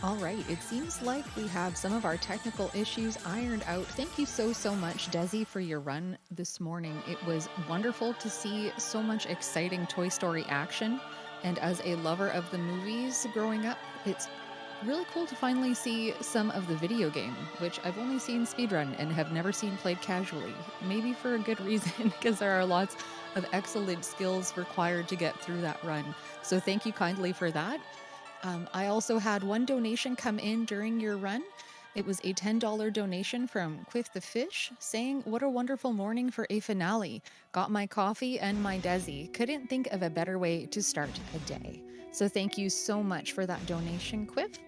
All right, it seems like we have some of our technical issues ironed out. Thank you so much, Desi, for your run this morning. It was wonderful to see so much exciting Toy Story action. And as a lover of the movies growing up, it's really cool to finally see some of the video game, which I've only seen speedrun and have never seen played casually. Maybe for a good reason, because there are lots of excellent skills required to get through that run. So thank you kindly for that. I also had one donation come in during your run. It was a $10 donation from Quiff the Fish saying, "What a wonderful morning for a finale. Got my coffee and my Desi. Couldn't think of a better way to start a day." So thank you so much for that donation, Quiff.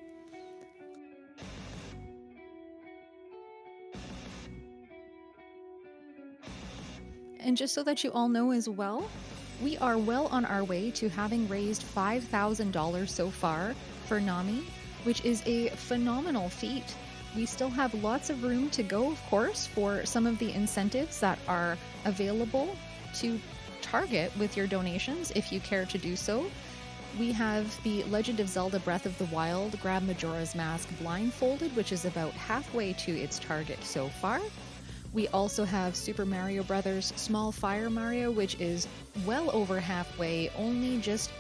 And just so that you all know as well, we are well on our way to having raised $5,000 so far for NAMI, which is a phenomenal feat. We still have lots of room to go, of course, for some of the incentives that are available to target with your donations if you care to do so. We have the Legend of Zelda Breath of the Wild Grab Majora's Mask blindfolded, which is about halfway to its target so far. We also have Super Mario Bros. Small Fire Mario, which is well over halfway, only just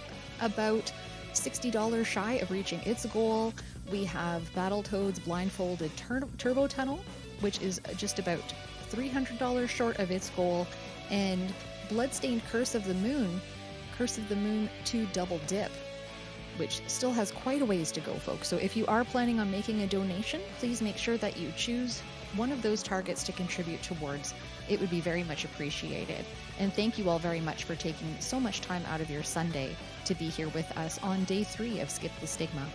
about $60 shy of reaching its goal. We have Battletoads Blindfolded Turbo Tunnel, which is just about $300 short of its goal, and Bloodstained Curse of the Moon 2 Double Dip, which still has quite a ways to go, folks. So if you are planning on making a donation, please make sure that you choose one of those targets to contribute towards. It would be very much appreciated. And thank you all very much for taking so much time out of your Sunday to be here with us on day 3 of Skip the Stigma.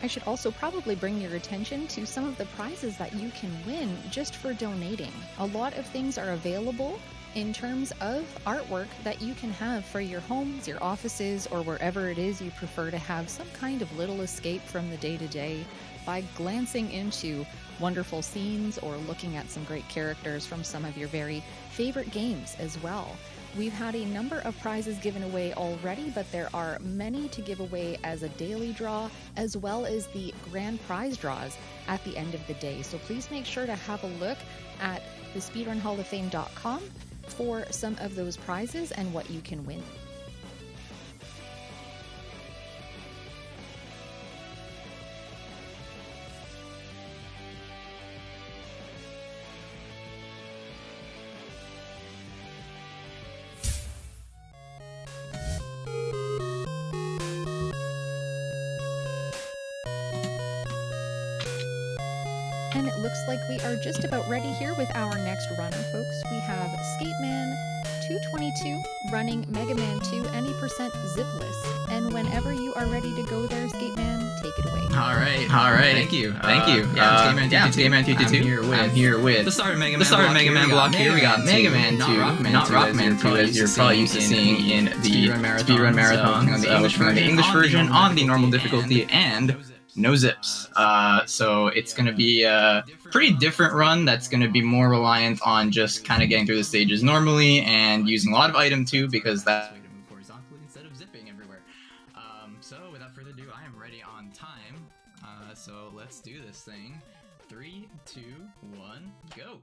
I should also probably bring your attention to some of the prizes that you can win just for donating. A lot of things are available in terms of artwork that you can have for your homes, your offices, or wherever it is you prefer to have some kind of little escape from the day-to-day by glancing into wonderful scenes or looking at some great characters from some of your very favorite games as well. We've had a number of prizes given away already, but there are many to give away as a daily draw, as well as the grand prize draws at the end of the day. So please make sure to have a look at the speedrunhalloffame.com for some of those prizes and what you can win. And it looks like we are just about ready here with our next run, folks. We have skateman222 running Mega Man 2 any percent zipless. And whenever you are ready to go there, Skateman, take it away. All right. Thank you. Yeah, Skateman222. I'm here with the start of Mega Man block here. We got Mega Man 2, not Rockman 2, as you're probably used to seeing in the speedrun marathons on the English version on the normal difficulty, and no zips. So it's going to be a pretty different run that's going to be more reliant on just kind of getting through the stages normally and using a lot of item too, because that's way to move horizontally instead of zipping everywhere. So without further ado, I am ready on time. So let's do this thing. 3, 2, 1, go.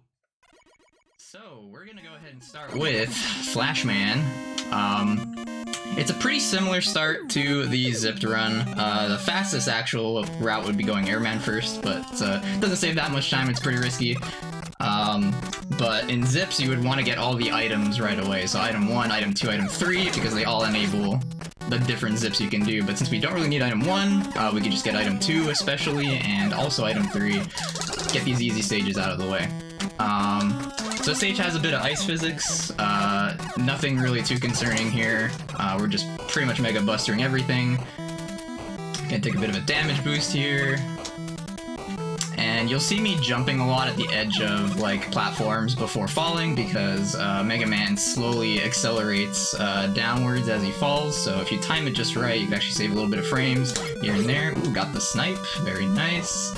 So we're going to go ahead and start with Flashman. It's a pretty similar start to the zipped run. The fastest actual route would be going Airman first, but it doesn't save that much time, it's pretty risky. But in zips, you would want to get all the items right away. So item 1, item 2, item 3, because they all enable the different zips you can do. But since we don't really need item 1, we could just get item 2 especially, and also item 3. Get these easy stages out of the way. So the stage has a bit of ice physics, nothing really too concerning here. We're just pretty much mega bustering everything. Gonna take a bit of a damage boost here. And you'll see me jumping a lot at the edge of like platforms before falling, because Mega Man slowly accelerates downwards as he falls, so if you time it just right, you can actually save a little bit of frames here and there. Ooh, got the snipe, very nice.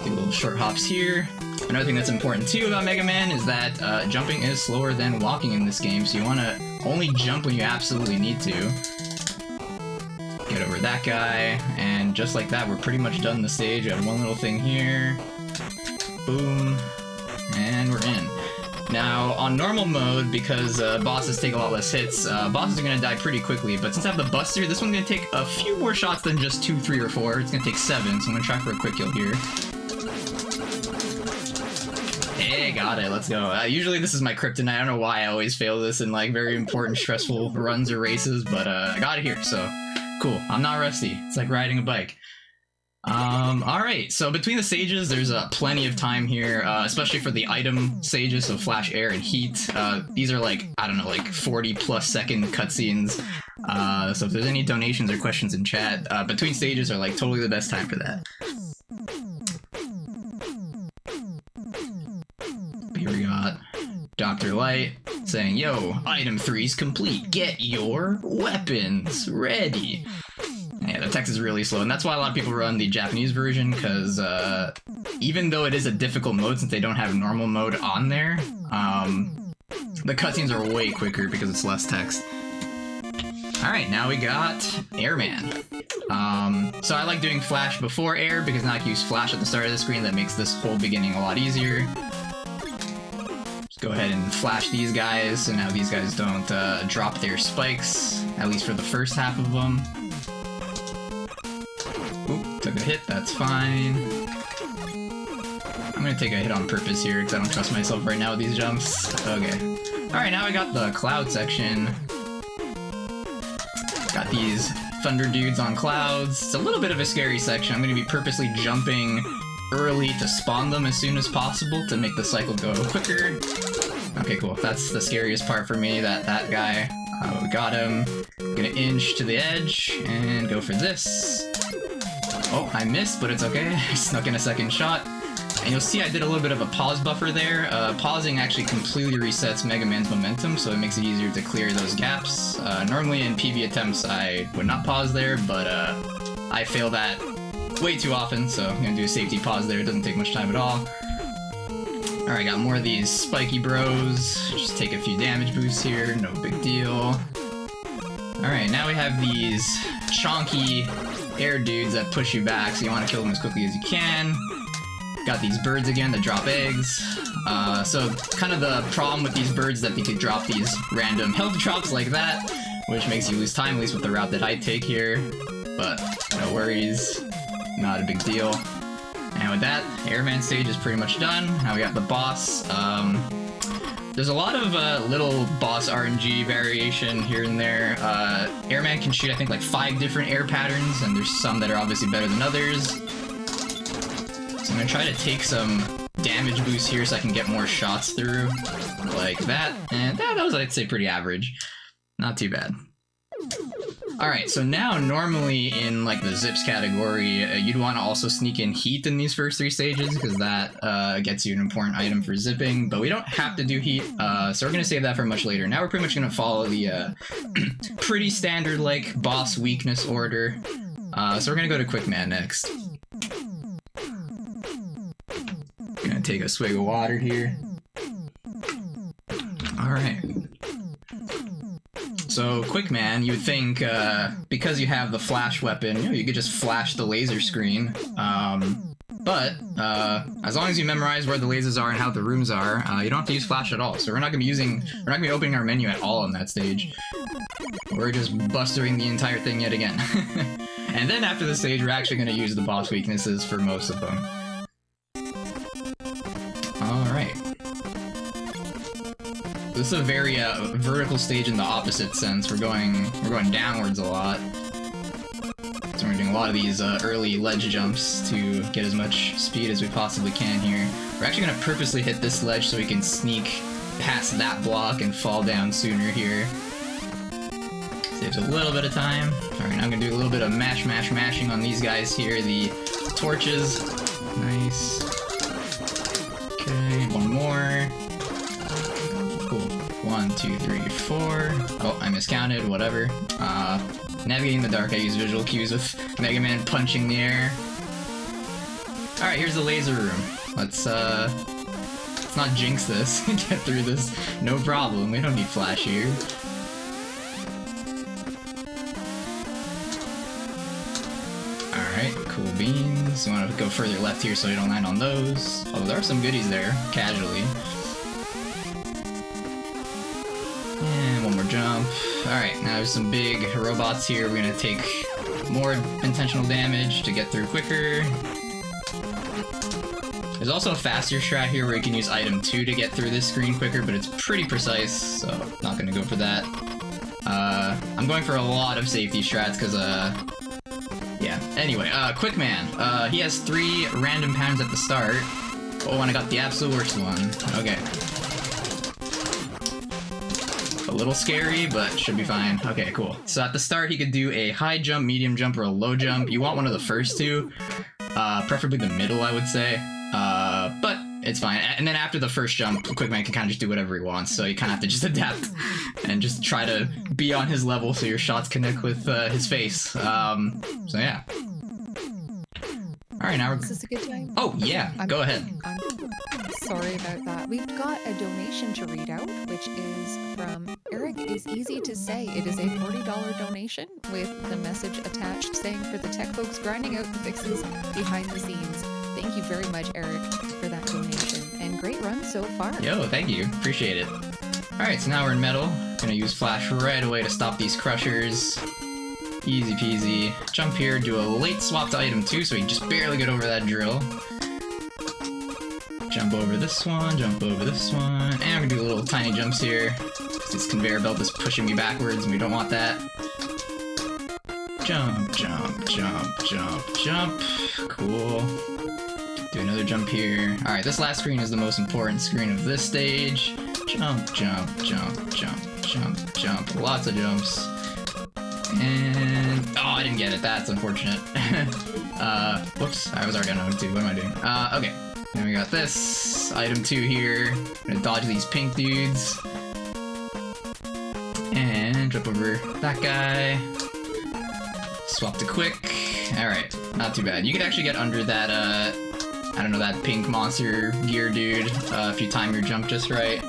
Do little short hops here. Another thing that's important too about Mega Man is that jumping is slower than walking in this game, so you want to only jump when you absolutely need to. Get over that guy, and just like that, we're pretty much done the stage. We have one little thing here. Boom. And we're in. Now, on normal mode, because bosses take a lot less hits, bosses are going to die pretty quickly, but since I have the Buster, this one's going to take a few more shots than just 2, 3, or 4. It's going to take 7, so I'm going to try for a quick kill here. Hey, got it, let's go. Usually this is my kryptonite. I don't know why I always fail this in like very important, stressful runs or races, but I got it here, so cool. I'm not rusty. It's like riding a bike. Alright, so between the stages, there's plenty of time here, especially for the item stages, so Flash, Air, and Heat. These are like, I don't know, like 40+ second cutscenes. So if there's any donations or questions in chat, between stages are like totally the best time for that. Here we got Dr. Light saying, yo, item 3's complete. Get your weapons ready. Yeah, the text is really slow, and that's why a lot of people run the Japanese version, because even though it is a difficult mode since they don't have normal mode on there, the cutscenes are way quicker because it's less text. Alright, now we got Airman. So I like doing Flash before Air, because now I can use Flash at the start of the screen. That makes this whole beginning a lot easier. Just go ahead and flash these guys, so now these guys don't drop their spikes, at least for the first half of them. Oop, took a hit, that's fine. I'm gonna take a hit on purpose here, because I don't trust myself right now with these jumps. Okay. Alright, now we got the cloud section. Got these thunder dudes on clouds. It's a little bit of a scary section. I'm gonna be purposely jumping early to spawn them as soon as possible to make the cycle go quicker. Okay, cool. That's the scariest part for me, that guy. We got him. Gonna inch to the edge and go for this. Oh, I missed, but it's okay. I snuck in a second shot. And you'll see I did a little bit of a pause buffer there. Pausing actually completely resets Mega Man's momentum, so it makes it easier to clear those gaps. Normally in PB attempts I would not pause there, but I fail that way too often, so I'm gonna do a safety pause there. It doesn't take much time at all. Alright, got more of these spiky bros. Just take a few damage boosts here, no big deal. Alright, now we have these chonky air dudes that push you back, so you want to kill them as quickly as you can. Got these birds again that drop eggs. So kind of the problem with these birds that they could drop these random health drops like that, which makes you lose time, at least with the route that I take here. But no worries, not a big deal. And with that, Airman stage is pretty much done. Now we got the boss. There's a lot of little boss RNG variation here and there. Airman can shoot, I think, like 5 different air patterns, and there's some that are obviously better than others. So I'm gonna try to take some damage boost here so I can get more shots through, like that. And that was, I'd say, pretty average. Not too bad. Alright, so now normally in like the zips category, you'd want to also sneak in heat in these first 3 stages, because that gets you an important item for zipping, but we don't have to do heat, so we're going to save that for much later. Now we're pretty much going to follow the pretty standard like boss weakness order, so we're going to go to Quick Man next. Gonna take a swig of water here. Alright. So, Quick Man, you would think, because you have the flash weapon, you know, you could just flash the laser screen. But, as long as you memorize where the lasers are and how the rooms are, you don't have to use flash at all. So we're not gonna be opening our menu at all on that stage. We're just bustering the entire thing yet again. And then after the stage, we're actually gonna use the boss weaknesses for most of them. Alright. This is a very vertical stage in the opposite sense. We're going downwards a lot. So we're doing a lot of these early ledge jumps to get as much speed as we possibly can here. We're actually going to purposely hit this ledge so we can sneak past that block and fall down sooner here. Saves a little bit of time. Alright, now I'm going to do a little bit of mashing on these guys here. The torches. Nice. Okay, one more. Cool. 1, 2, 3, 4. Oh, I miscounted, whatever. Navigating the dark, I use visual cues with Mega Man punching the air. Alright, here's the laser room. Let's not jinx this and get through this. No problem, we don't need flash here. Alright, cool beans. You want to go further left here so you don't land on those. Oh, there are some goodies there, casually. And one more jump. Alright, now there's some big robots here. We're gonna take more intentional damage to get through quicker. There's also a faster strat here where you can use item 2 to get through this screen quicker, but it's pretty precise, so not gonna go for that. I'm going for a lot of safety strats because, yeah. Anyway, Quick Man. He has 3 random patterns at the start. Oh, and I got the absolute worst one. Okay. A little scary, but should be fine. Okay, cool. So at the start, he could do a high jump, medium jump, or a low jump. You want one of the first two. Preferably the middle, I would say. But it's fine. And then after the first jump, Quick Man can kind of just do whatever he wants, so you kind of have to just adapt and just try to be on his level so your shots connect with his face. So yeah. Alright, now we're... Is this a good time? Oh, yeah, go ahead. I'm sorry about that. We've got a donation to read out, which is from Eric is easy to say. It is a $40 donation with the message attached saying for the tech folks grinding out the fixes behind the scenes. Thank you very much, Eric, for that donation. And great run so far. Yo, thank you. Appreciate it. Alright, so now we're in metal. Gonna use flash right away to stop these crushers. Easy peasy. Jump here, do a late swap to item 2 so we just barely get over that drill. Jump over this one, jump over this one, and we're gonna do little tiny jumps here. This conveyor belt is pushing me backwards and we don't want that. Jump, jump, jump, jump, jump. Cool. Do another jump here. Alright, this last screen is the most important screen of this stage. Jump, jump, jump, jump, jump, jump. Lots of jumps. And... oh, I didn't get it. That's unfortunate. Whoops. I was already on item 2. What am I doing? Okay. Then we got this. Item 2 here. Gonna dodge these pink dudes. And jump over that guy. Swap to quick. Alright. Not too bad. You could actually get under that, I don't know, that pink monster gear dude, if you time your jump just right.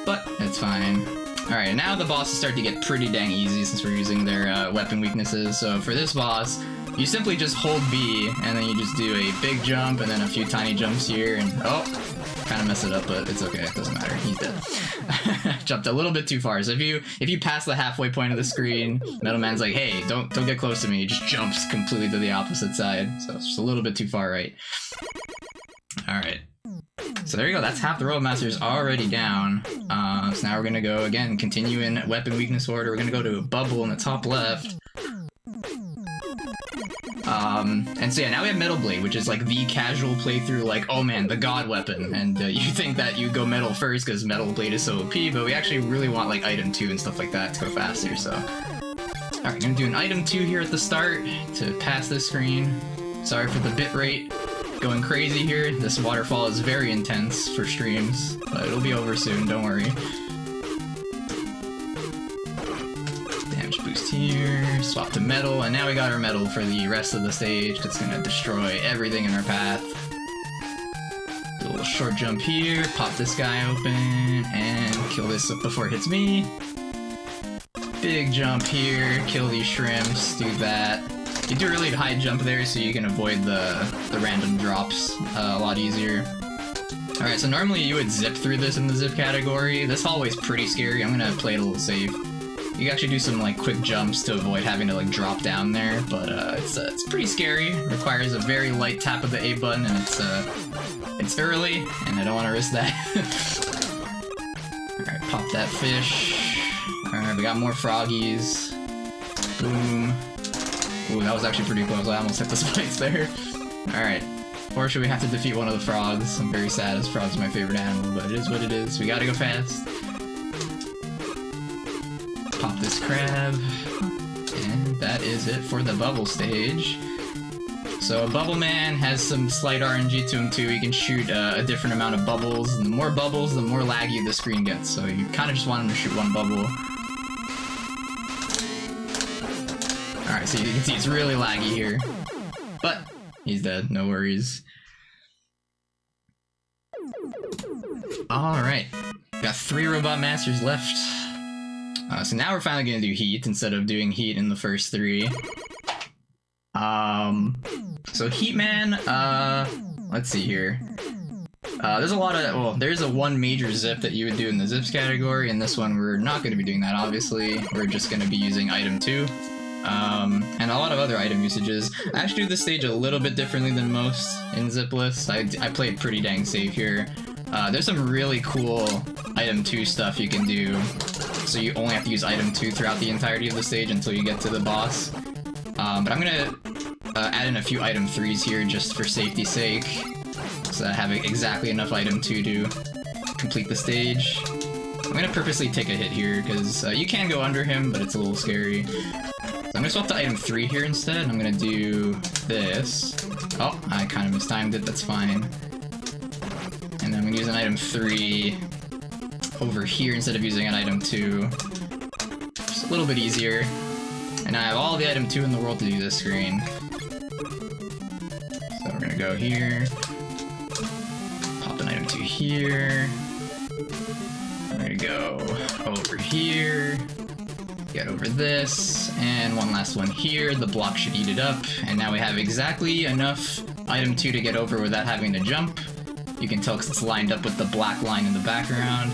But it's fine. Alright, now the bosses start to get pretty dang easy since we're using their weapon weaknesses. So for this boss, you simply just hold B, and then you just do a big jump, and then a few tiny jumps here, and oh, kind of mess it up, but it's okay, it doesn't matter, he's dead. Jumped a little bit too far, so if you pass the halfway point of the screen, Metal Man's like, hey, don't get close to me, he just jumps completely to the opposite side, so it's just a little bit too far right. Alright. So there you go, that's half the Royal Masters already down. So now we're gonna go, again, continue in weapon weakness order. We're gonna go to a bubble in the top left. And so yeah, now we have Metal Blade, which is like the casual playthrough, like, oh man, the god weapon. And you think that you go Metal first because Metal Blade is so OP, but we actually really want like item 2 and stuff like that to go faster, so. Alright, gonna do an item 2 here at the start to pass this screen. Sorry for the bitrate. Going crazy here. This waterfall is very intense for streams, but it'll be over soon, don't worry. Damage boost here, swap to metal, and now we got our metal for the rest of the stage. It's gonna destroy everything in our path. Do a little short jump here, pop this guy open, and kill this before it hits me. Big jump here, kill these shrimps, do that. You do a really high jump there so you can avoid the random drops a lot easier. Alright, so normally you would zip through this in the zip category. This hallway's pretty scary. I'm gonna play it a little safe. You can actually do some like quick jumps to avoid having to like drop down there, but it's pretty scary. It requires a very light tap of the A button, and it's early, and I don't want to risk that. Alright, pop that fish. Alright, we got more froggies. Boom. Ooh, that was actually pretty close. I almost hit the spikes there. Alright. Or should we have to defeat one of the frogs? I'm very sad, as frogs are my favorite animal, but it is what it is. We gotta go fast. Pop this crab. And that is it for the bubble stage. So Bubble Man has some slight RNG to him too. He can shoot a different amount of bubbles. And the more bubbles, the more laggy the screen gets. So you kind of just want him to shoot one bubble. Alright, so you can see it's really laggy here. But He's dead. No worries. Alright. Got 3 robot masters left. So now we're finally gonna do heat instead of doing heat in the first 3. So Heatman, let's see here. There's a lot of, well, there's a 1 major zip that you would do in the zips category, and this one we're not going to be doing that, obviously. We're just going to be using item 2. And a lot of other item usages. I actually do this stage a little bit differently than most in zipless. I play it pretty dang safe here. There's some really cool item 2 stuff you can do, so you only have to use item 2 throughout the entirety of the stage until you get to the boss. But I'm going to add in a few item 3s here just for safety's sake, so that I have exactly enough item 2 to complete the stage. I'm gonna purposely take a hit here, because you can go under him, but it's a little scary. So I'm gonna swap to item 3 here instead. I'm gonna do this. Oh, I kind of mistimed it, that's fine. And then I'm gonna use an item 3 over here instead of using an item 2. Just a little bit easier. And I have all the item 2 in the world to do this screen. So we're gonna go here. Pop an item 2 here. We're gonna go over here. Get over this. And one last one here. The block should eat it up. And now we have exactly enough item 2 to get over without having to jump. You can tell because it's lined up with the black line in the background.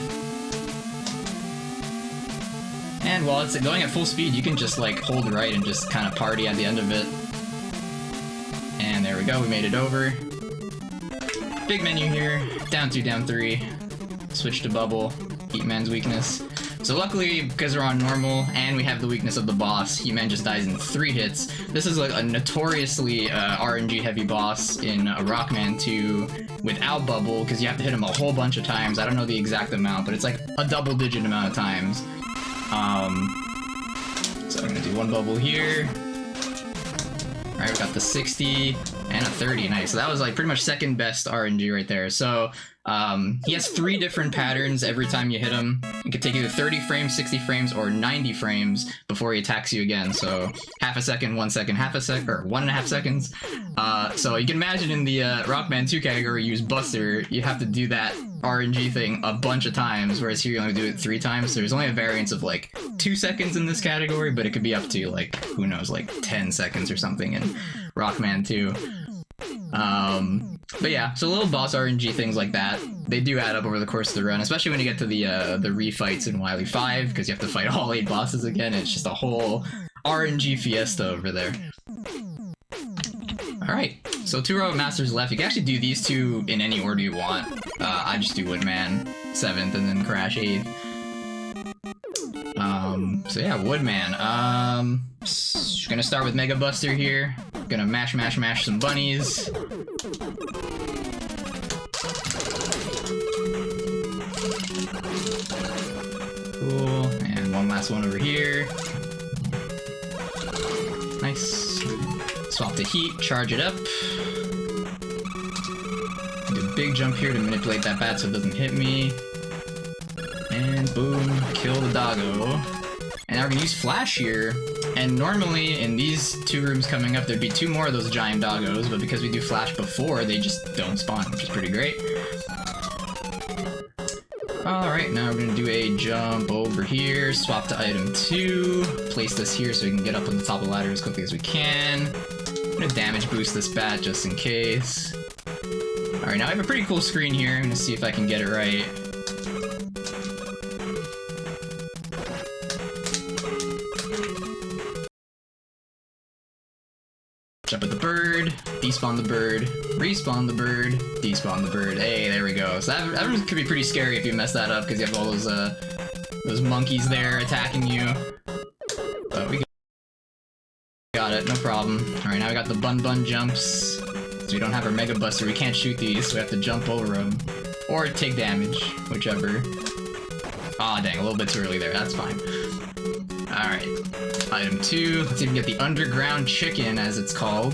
And while it's going at full speed, you can just like hold right and just kind of party at the end of it. And there we go, we made it over. Big menu here, down 2, down 3. Switch to bubble, Heatman's weakness. So luckily, because we're on normal and we have the weakness of the boss, Heatman just dies in 3 hits. This is like a notoriously RNG heavy boss in Rockman 2 without bubble, because you have to hit him a whole bunch of times. I don't know the exact amount, but it's like a double-digit amount of times. So I'm gonna do 1 bubble here. Alright, we got the 60 and a 30, nice. So that was like pretty much second best RNG right there. So he has 3 different patterns every time you hit him. It can take either 30 frames, 60 frames, or 90 frames before he attacks you again. So half a second, 1 second, half a second, or 1.5 seconds. So you can imagine in the Rockman 2 category, you use Buster, you have to do that RNG thing a bunch of times, whereas here you only do it 3 times. So there's only a variance of like 2 seconds in this category, but it could be up to like, who knows, like 10 seconds or something in Rockman 2. But yeah, so little boss RNG things like that, they do add up over the course of the run, especially when you get to the refights in Wily 5, because you have to fight all 8 bosses again. It's just a whole RNG fiesta over there. Alright, so 2 robot masters left. You can actually do these 2 in any order you want. I just do Woodman 7th and then Crash 8th. So yeah, Woodman. Gonna start with Mega Buster here. Gonna mash some bunnies. Cool, and one last one over here. Nice. Swap to heat, charge it up. Do a big jump here to manipulate that bat so it doesn't hit me. And boom, kill the doggo. And now we're gonna use Flash here. And normally in these 2 rooms coming up, there'd be 2 more of those giant doggos, but because we do Flash before, they just don't spawn, which is pretty great. Alright, now we're gonna do a jump over here, swap to item 2, place this here so we can get up on the top of the ladder as quickly as we can. I'm gonna damage boost this bat just in case. Alright, now I have a pretty cool screen here. I'm gonna see if I can get it right. Jump at the bird, despawn the bird, respawn the bird, despawn the bird. Hey, there we go. So that could be pretty scary if you mess that up, because you have all those monkeys there attacking you. But we got it, no problem. Alright, now we got the bun jumps. So we don't have our Mega Buster, we can't shoot these, so we have to jump over them. Or take damage, whichever. Aw, dang, a little bit too early there, that's fine. Alright. Item 2. Let's even get the underground chicken, as it's called.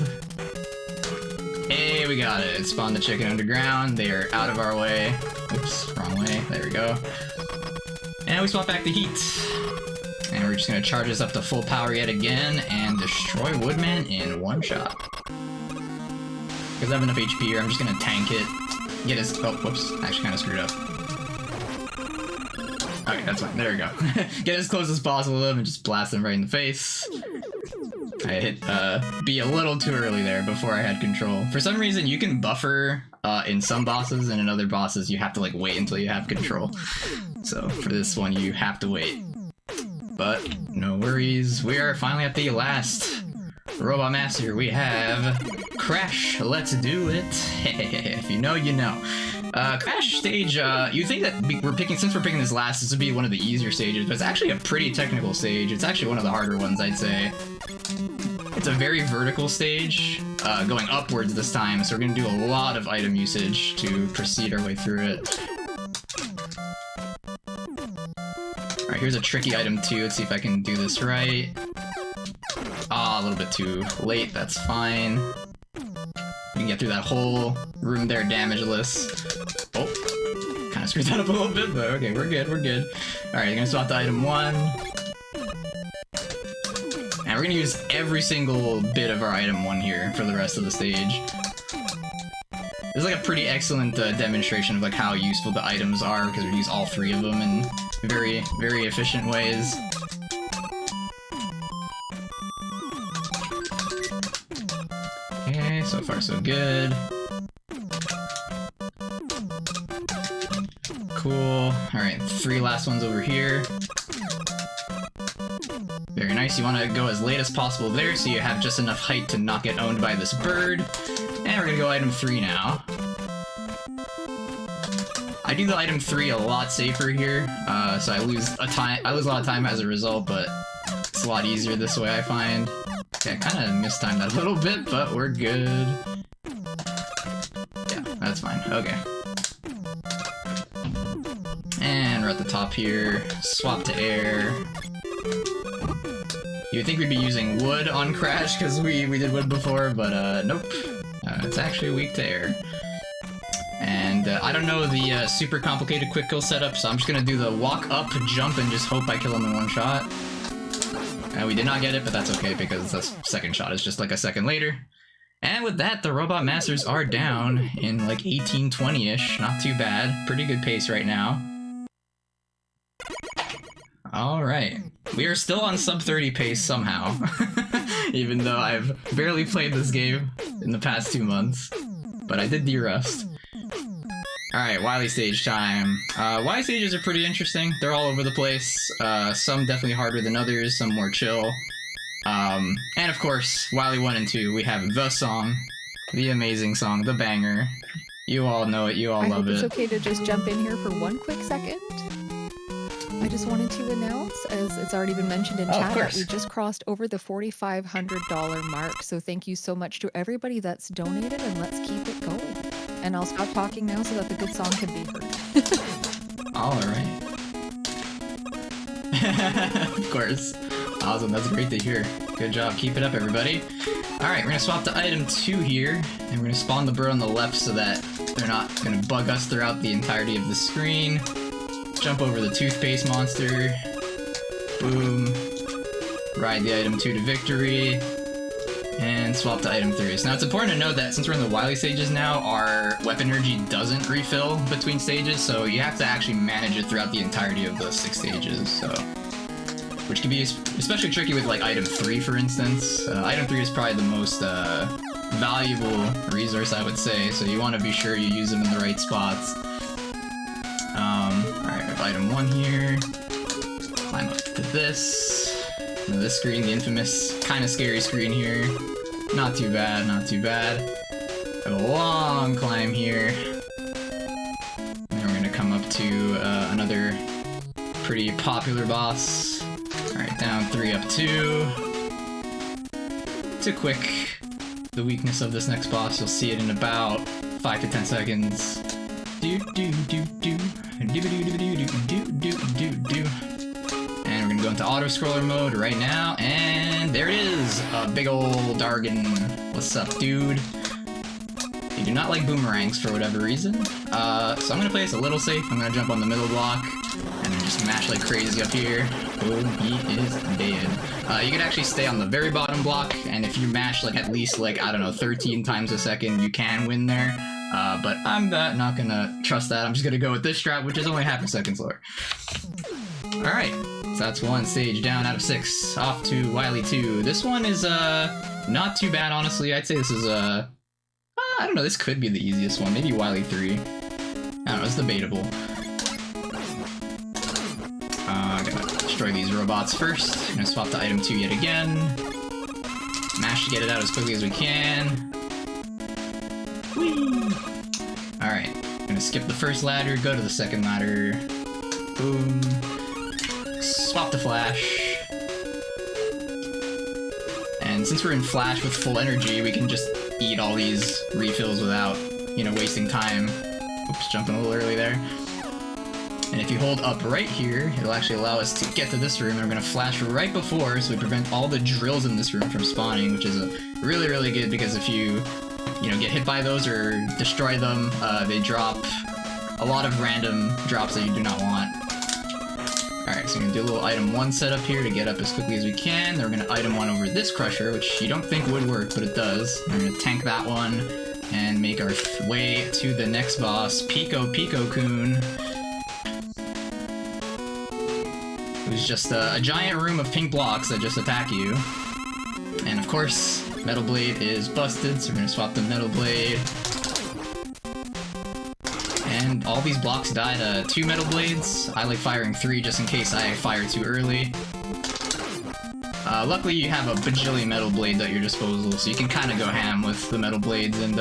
Hey, we got it. Spawn the chicken underground. They are out of our way. Oops, wrong way. There we go. And we swap back to heat. And we're just gonna charge this up to full power yet again and destroy Woodman in 1 shot. because I have enough HP here, I'm just gonna tank it. Get his... Oh, whoops. Actually kind of screwed up. Okay, that's fine. There we go. Get as close as possible to him and just blast him right in the face. I hit B a little too early there before I had control. For some reason, you can buffer in some bosses, and in other bosses, you have to like wait until you have control. So for this one, you have to wait. But no worries. We are finally at the last Robot Master. We have Crash. Let's do it. If you know, you know. Crash stage, you think that since we're picking this last, this would be one of the easier stages, but it's actually a pretty technical stage. It's actually one of the harder ones, I'd say. It's a very vertical stage, going upwards this time, so we're gonna do a lot of item usage to proceed our way through it. Alright, here's a tricky item too. Let's see if I can do this right. Ah, a little bit too late, that's fine. We can get through that whole room there damageless. Oh, kind of screwed that up a little bit, but okay, we're good, we're good. Alright, I'm gonna swap to item 1. And we're gonna use every single bit of our item 1 here for the rest of the stage. This is like a pretty excellent demonstration of like how useful the items are, because we use all 3 of them in very, very efficient ways. Okay, so far so good. Cool. Alright, 3 last ones over here. Very nice. You want to go as late as possible there so you have just enough height to not get owned by this bird. And we're gonna go item 3 now. I do the item 3 a lot safer here, so I lose a lot of time as a result, but it's a lot easier this way, I find. Okay, I kind of mistimed that a little bit, but we're good. Yeah, that's fine. Okay. And we're at the top here. Swap to air. You'd think we'd be using wood on Crash, because we did wood before, but nope. It's actually weak to air. And I don't know the super complicated quick kill setup, so I'm just gonna do the walk up, jump, and just hope I kill him in one shot. We did not get it, but that's okay, because the second shot is just like a second later. And with that, the Robot Masters are down in like 18-20-ish. Not too bad. Pretty good pace right now. Alright. We are still on sub 30 pace somehow. Even though I've barely played this game in the past 2 months. But I did de-rust. Alright, Wily stage time. Wily stages are pretty interesting. They're all over the place. Some definitely harder than others, some more chill. And of course, Wily 1 and 2, we have the song. The amazing song, the banger. You all know it, you all love it. I hope it's okay to just jump in here for one quick second. I just wanted to announce, as it's already been mentioned in chat, that we just crossed over the $4,500 mark. So thank you so much to everybody that's donated, and let's keep it going. And I'll stop talking now so that the good song can be heard. Alright. Of course. Awesome, that's great to hear. Good job, keep it up everybody. Alright, we're gonna swap to item 2 here, and we're gonna spawn the bird on the left so that they're not gonna bug us throughout the entirety of the screen. Jump over the toothpaste monster. Boom. Ride the item 2 to victory. And swap to item 3. So now it's important to note that since we're in the Wily stages now, our weapon energy doesn't refill between stages, so you have to actually manage it throughout the entirety of the 6 stages, so... Which can be especially tricky with like item 3, for instance. Item 3 is probably the most valuable resource, I would say, so you want to be sure you use them in the right spots. Alright, we have item 1 here. Climb up to this. And this screen, the infamous kind of scary screen here. Not too bad, not too bad. Have a long climb here. And then we're gonna come up to another pretty popular boss. Alright, down 3, up 2. To quick the weakness of this next boss. You'll see it in about 5 to 10 seconds. Do do do do do do do do do do do do. And we're gonna go into auto-scroller mode right now, and there it is! A big ol' Dargon. What's up, dude? You do not like boomerangs for whatever reason. So I'm gonna play this a little safe. I'm gonna jump on the middle block, and then Just mash like crazy up here. Boom, he is dead. You can actually stay on the very bottom block, and if you mash like at least like, I don't know, 13 times a second, you can win there. But I'm not gonna trust that. I'm just gonna go with this strat, which is only half a second slower. Alright, so that's one stage down out of 6. Off to Wily 2. This one is not too bad, honestly. I'd say this is I don't know, this could be the easiest one. Maybe Wily 3. I don't know, it's debatable. Gonna destroy these robots first. Gonna swap to item 2 yet again. Mash to get it out as quickly as we can. Whee! Alright, gonna skip the first ladder, go to the second ladder. Boom. Swap to Flash. And since we're in Flash with full energy, we can just eat all these refills without, you know, wasting time. Oops, jumping a little early there. And if you hold up right here, it'll actually allow us to get to this room, and we're gonna flash right before, so we prevent all the drills in this room from spawning, which is really, really good, because if you know, get hit by those or destroy them, they drop a lot of random drops that you do not want. Alright, so we're gonna do a little item 1 setup here to get up as quickly as we can. Then we're gonna item 1 over this crusher, which you don't think would work, but it does. We're gonna tank that one and make our way to the next boss, Pico-Kun. Who's just a giant room of pink blocks that just attack you. And of course, Metal Blade is busted, so we're gonna swap the Metal Blade. And all these blocks die to 2 Metal Blades. I like firing 3 just in case I fire too early. Luckily you have a bajillion Metal Blades at your disposal, so you can kind of go ham with the Metal Blades and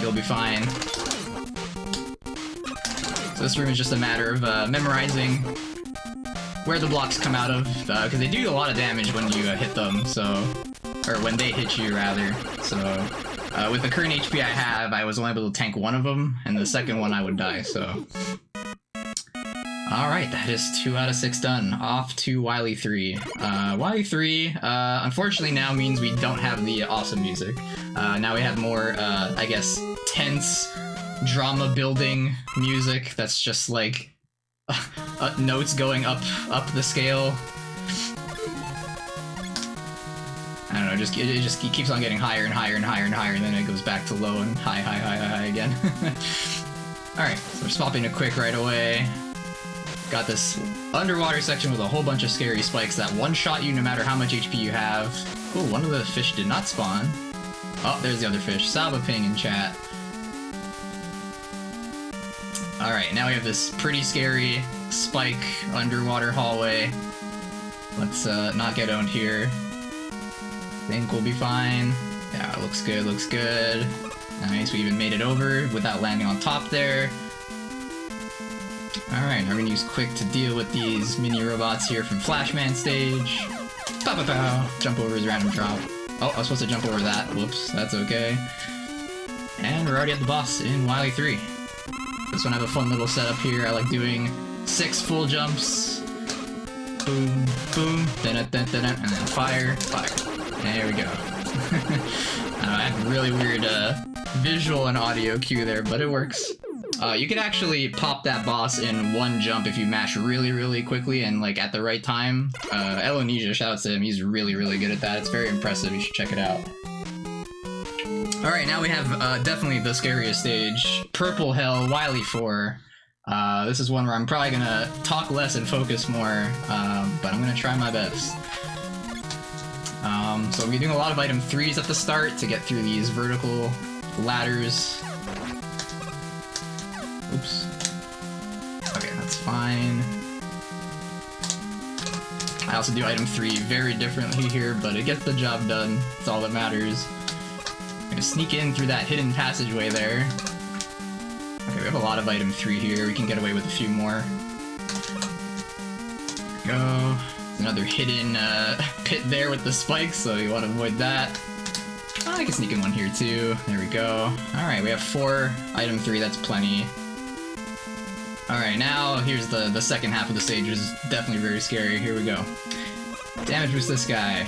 you'll be fine. So this room is just a matter of memorizing where the blocks come out of, because they do a lot of damage when you hit them, so... or when they hit you, rather. So, with the current HP I have, I was only able to tank 1 of them, and the second one I would die, so... Alright, that is 2 out of 6 done. Off to Wily 3. Wily 3, unfortunately now means we don't have the awesome music. Now we have more, I guess, tense, drama-building music that's just like... notes going up the scale. I don't know, it keeps on getting higher and higher and higher and higher, and then it goes back to low and high, high, high, high again. Alright, so we're swapping to quick right away. Got this underwater section with a whole bunch of scary spikes that one-shot you no matter how much HP you have. Oh, one of the fish did not spawn. Oh, there's the other fish. Saba ping in chat. Alright, now we have this pretty scary spike underwater hallway. Let's not get owned here. Think we'll be fine. Yeah, looks good, looks good. Nice, we even made it over without landing on top there. Alright, now we're gonna use quick to deal with these mini robots here from Flashman stage. Pow pow pow! Jump over his random drop. Oh, I was supposed to jump over that. Whoops, that's okay. And we're already at the boss in Wily 3. This one I have a fun little setup here. I like doing 6 full jumps. Boom, boom, and then fire, fire. There we go. I have a really weird visual and audio cue there, but it works. You can actually pop that boss in 1 jump if you mash really, really quickly and like at the right time. Elonesia, shout out to him, he's really, really good at that. It's very impressive, you should check it out. Alright, now we have definitely the scariest stage, Purple Hell Wily 4. This is one where I'm probably gonna talk less and focus more, but I'm gonna try my best. So we're doing a lot of item 3s at the start to get through these vertical ladders. Oops. Okay, that's fine. I also do item 3 very differently here, but it gets the job done. That's all that matters. I'm gonna sneak in through that hidden passageway there. Okay, we have a lot of item 3 here. We can get away with a few more. There we go. Another hidden pit there with the spikes, so you want to avoid that. Oh, I can sneak in one here too. There we go. Alright, we have 4 item 3, that's plenty. Alright, now here's the second half of the stage, which is definitely very scary. Here we go. Damage boost this guy.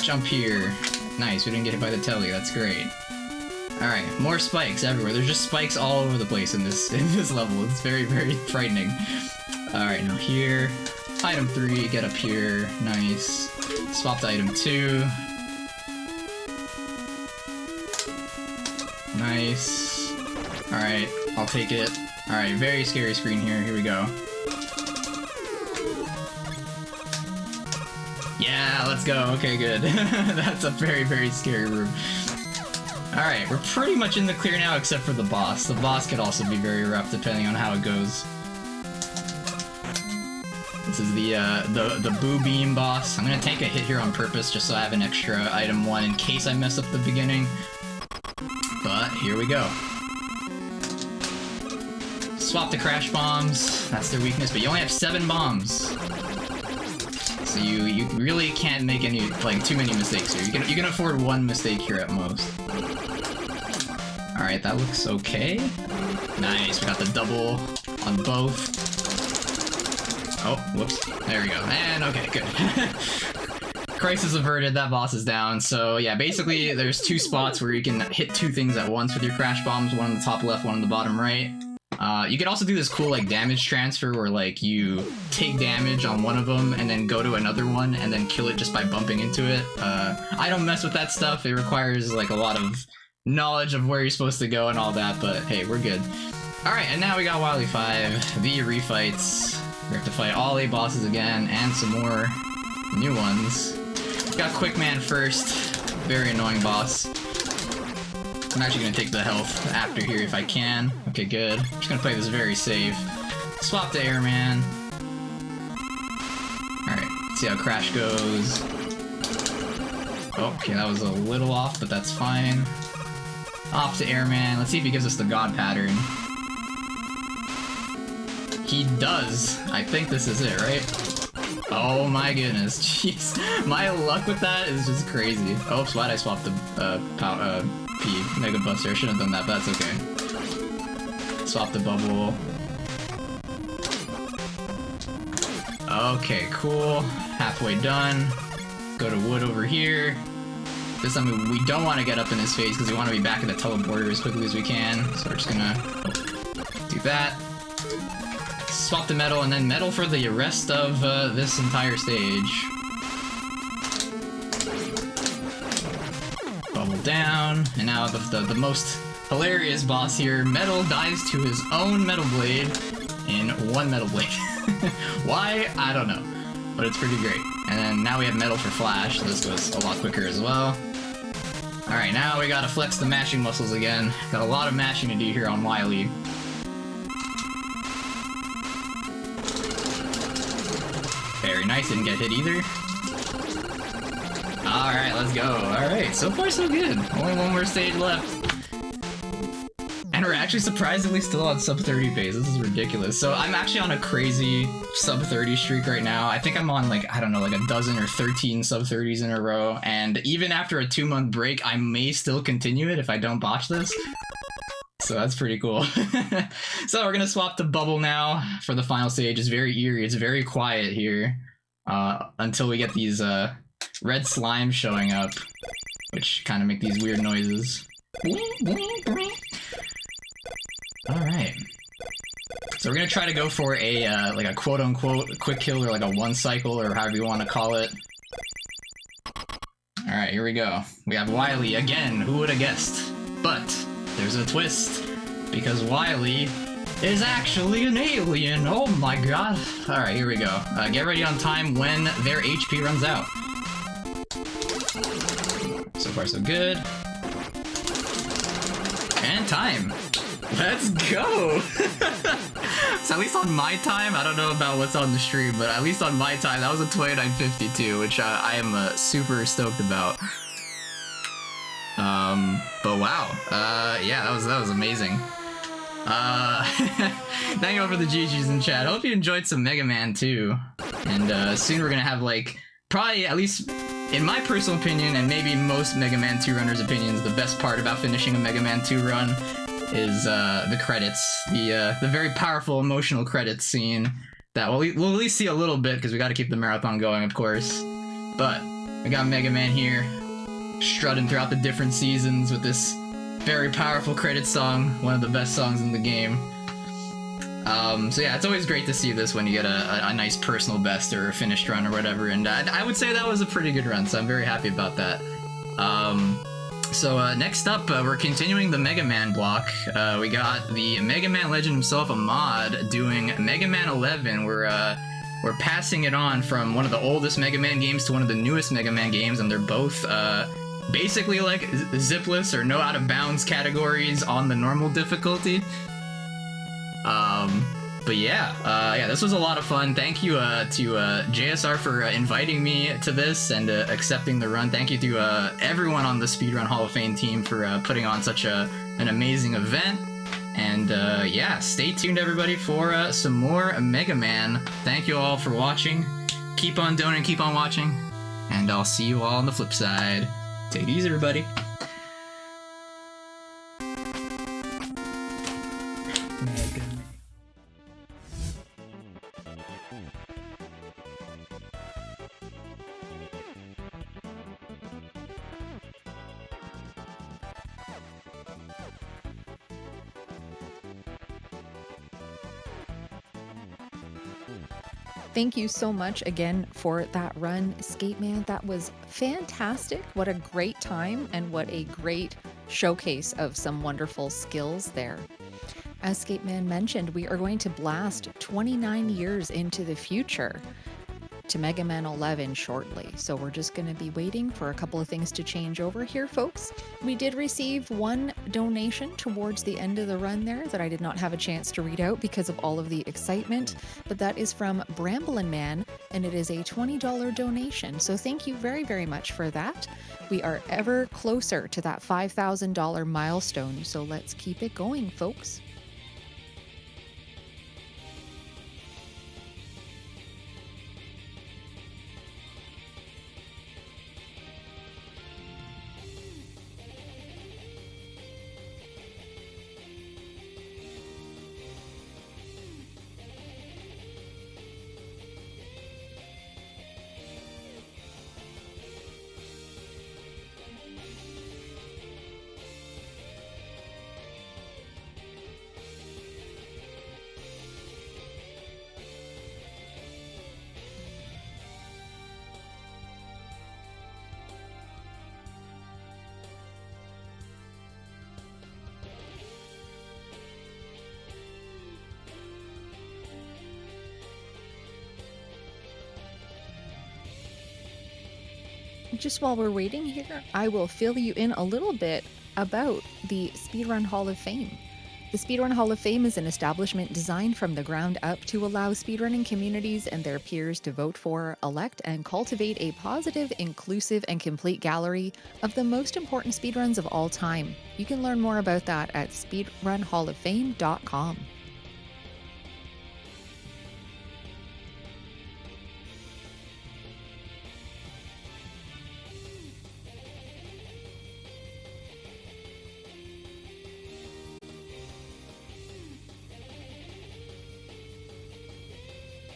Jump here. Nice, we didn't get hit by the telly, that's great. Alright, more spikes everywhere. There's just spikes all over the place in this level. It's very, very frightening. Alright, now here. Item 3, get up here. Nice. Swap to item 2. Nice. Alright, I'll take it. Alright, very scary screen here. Here we go. Yeah, let's go. Okay, good. That's a very, very scary room. Alright, we're pretty much in the clear now except for the boss. The boss could also be very rough depending on how it goes. This is the Boo Beam boss. I'm gonna take a hit here on purpose just so I have an extra item 1 in case I mess up the beginning. But here we go. Swap the crash bombs. That's their weakness, but you only have 7 bombs. So you really can't make any, like, too many mistakes here. You can afford 1 mistake here at most. Alright, that looks okay. Nice, we got the double on both. Oh, whoops. There we go. And okay, good. Crisis averted, that boss is down. So yeah, basically there's 2 spots where you can hit 2 things at once with your crash bombs, one on the top left, one on the bottom right. You can also do this cool like damage transfer where like you take damage on one of them and then go to another one and then kill it just by bumping into it. I don't mess with that stuff. It requires like a lot of knowledge of where you're supposed to go and all that, but hey, we're good. Alright, and now we got Wily 5, the refights. We have to fight all 8 bosses again and some more new ones. Got Quick Man first. Very annoying boss. I'm actually gonna take the health after here if I can. Okay, good. I'm just gonna play this very safe. Swap to Airman. Alright, see how Crash goes. Okay, that was a little off, but that's fine. Off to Airman. Let's see if he gives us the God pattern. He does. I think this is it, right? Oh my goodness. Jeez. My luck with that is just crazy. Oops, why'd I swap the P Mega Buster? I shouldn't have done that, but that's okay. Swap the bubble. Okay, cool. Halfway done. Go to wood over here. This time we don't want to get up in his face because we want to be back at the teleporter as quickly as we can. So we're just gonna do that. Swap the metal, and then metal for the rest of this entire stage. Bubble down, and now the most hilarious boss here, Metal dies to his own Metal Blade in 1 Metal Blade. Why? I don't know, but it's pretty great. And then now we have Metal for Flash, so this goes a lot quicker as well. Alright, now we gotta flex the mashing muscles again. Got a lot of mashing to do here on Wily. Very nice, didn't get hit either. Alright, let's go. Alright, so far so good. Only 1 more stage left. And we're actually surprisingly still on sub 30 pace. This is ridiculous. So I'm actually on a crazy sub 30 streak right now. I think I'm on like, I don't know, like a dozen or 13 sub 30s in a row. And even after a 2-month break, I may still continue it if I don't botch this. So that's pretty cool. So we're gonna swap to Bubble now for the final stage. It's very eerie, it's very quiet here. Until we get these red slimes showing up, which kind of make these weird noises. Alright. So we're gonna try to go for a like a quote-unquote quick kill, or like a 1 cycle, or however you want to call it. Alright, here we go. We have Wily again, who would have guessed? But there's a twist, because Wily is actually an alien. Oh my god. Alright, here we go. Get ready on time when their HP runs out. So far so good. And time. Let's go! So at least on my time, I don't know about what's on the stream, but at least on my time, that was a 29:52, which I am super stoked about. But wow, yeah, that was amazing. Thank you all for the GGs in chat. I hope you enjoyed some Mega Man 2. And soon we're gonna have like, probably, at least in my personal opinion, and maybe most Mega Man 2 runners' opinions, the best part about finishing a Mega Man 2 run is the credits. The very powerful emotional credits scene that we'll at least see a little bit, because we gotta keep the marathon going, of course. But we got Mega Man here, strutting throughout the different seasons with this very powerful credit song, one of the best songs in the game. So yeah, it's always great to see this when you get a nice personal best or a finished run or whatever, and I would say that was a pretty good run, so I'm very happy about that. So next up, we're continuing the Mega Man block. We got the Mega Man legend himself, Ahmad, doing Mega Man 11. We're passing it on from one of the oldest Mega Man games to one of the newest Mega Man games, and they're both basically like zipless or no out of bounds categories on the normal difficulty. But yeah, this was a lot of fun. Thank you to JSR for inviting me to this and accepting the run. Thank you to everyone on the Speedrun Hall of Fame team for putting on such an amazing event. And yeah, stay tuned everybody for some more Mega Man. Thank you all for watching. Keep on donating, keep on watching, and I'll see you all on the flip side. Take it easy, everybody. Thank you so much again for that run, Skateman. That was fantastic. What a great time and what a great showcase of some wonderful skills there. As Skateman mentioned, we are going to blast 29 years into the future to Mega Man 11 shortly. So we're just going to be waiting for a couple of things to change over here, folks. We did receive one donation towards the end of the run there that I did not have a chance to read out because of all of the excitement, but that is from Bramblin' Man, and it is a $20 donation. So thank you very, very much for that. We are ever closer to that $5,000 milestone, so let's keep it going, folks. Just while we're waiting here, I will fill you in a little bit about the Speedrun Hall of Fame. The Speedrun Hall of Fame is an establishment designed from the ground up to allow speedrunning communities and their peers to vote for, elect, and cultivate a positive, inclusive, and complete gallery of the most important speedruns of all time. You can learn more about that at speedrunhalloffame.com.